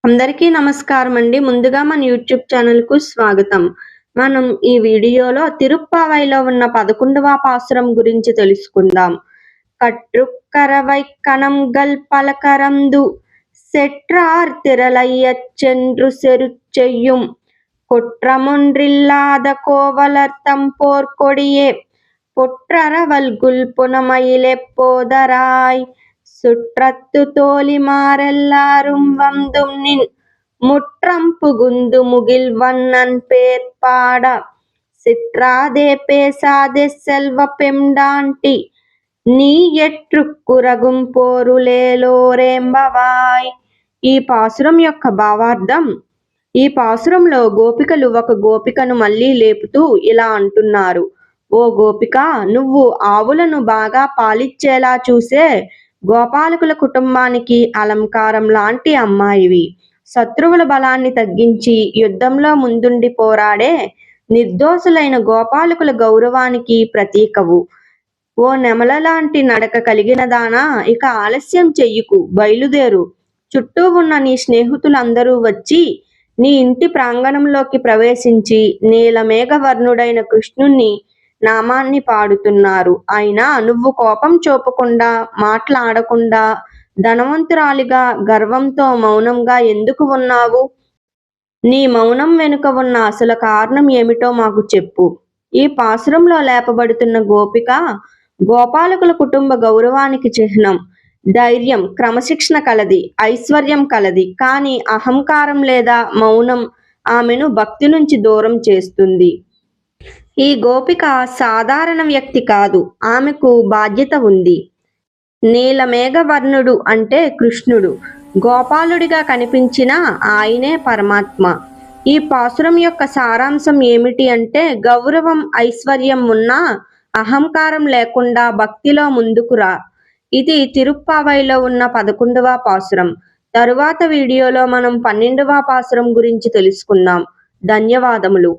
అందరికీ నమస్కారం అండి. ముందుగా మన యూట్యూబ్ ఛానల్‌కు స్వాగతం. మనం ఈ వీడియోలో తిరుప్పావైలో ఉన్న 11వ పాసురం గురించి తెలుసుకుందాం. కట్రుక్కరవై కణంగల్ పలకరందు செற்றார் திரளையச் சென்று செருச்செய்யும் கொற்றமொன்றில்லாத கோவலர்தம் போர்க்கொடியே பொற்றரவல்குல் புனமயிலெப்போதராய் சுற்றத்து தோழிமாரெல்லாரும் வந்தும் நின் முற்றம் புகுந்து முகில் வண்ணன் பேர் பாட சிற்றாதே பேசாதே செல்வ பெம்டாண்டி నీ ఎట్రుక్కురగుం పోరులేలోరేంబవాయ్. ఈ పాసురం యొక్క భావార్థం: ఈ పాసురంలో గోపికలు ఒక గోపికను మళ్ళీ లేపుతూ ఇలా అంటున్నారు: ఓ గోపిక, నువ్వు ఆవులను బాగా పాలిచ్చేలా చూసే గోపాలకుల కుటుంబానికి అలంకారం లాంటి అమ్మాయివి. శత్రువుల బలాన్ని తగ్గించి యుద్ధంలో ముందుండి పోరాడే నిర్దోషులైన గోపాలకుల గౌరవానికి ప్రతీకవు. ఓ నెమలలాంటి నడక కలిగిన దానా, ఇక ఆలస్యం చెయ్యకు, బయలుదేరు. చుట్టూ ఉన్న నీ స్నేహితులందరూ వచ్చి నీ ఇంటి ప్రాంగణంలోకి ప్రవేశించి నీలమేఘవర్ణుడైన కృష్ణుని నామాన్ని పాడుతున్నారు. అయినా నువ్వు కోపం చూపకుండా, మాట్లాడకుండా, ధనవంతురాలిగా గర్వంతో మౌనంగా ఎందుకు ఉన్నావు? నీ మౌనం వెనుక ఉన్న అసలు కారణం ఏమిటో మాకు చెప్పు. ఈ పాసురంలో లేపబడుతున్న గోపిక గోపాలకుల కుటుంబ గౌరవానికి చిహ్నం. ధైర్యం, క్రమశిక్షణ కలది, ఐశ్వర్యం కలది. కానీ అహంకారం లేదా మౌనం ఆమెను భక్తి నుంచి దూరం చేస్తుంది. ఈ గోపిక సాధారణ వ్యక్తి కాదు, ఆమెకు బాధ్యత ఉంది. నీలమేఘవర్ణుడు అంటే కృష్ణుడు. గోపాలుడిగా కనిపించిన ఆయనే పరమాత్మ. ఈ పాసురం యొక్క సారాంశం ఏమిటి అంటే, గౌరవం, ఐశ్వర్యం ఉన్నా అహంకారం లేకుండా భక్తిలో ముందుకు రా. ఇది తిరుప్పావైలో ఉన్న 11వ పాసురం. తరువాత వీడియోలో మనం 12వ పాసురం గురించి తెలుసుకుందాం. ధన్యవాదములు.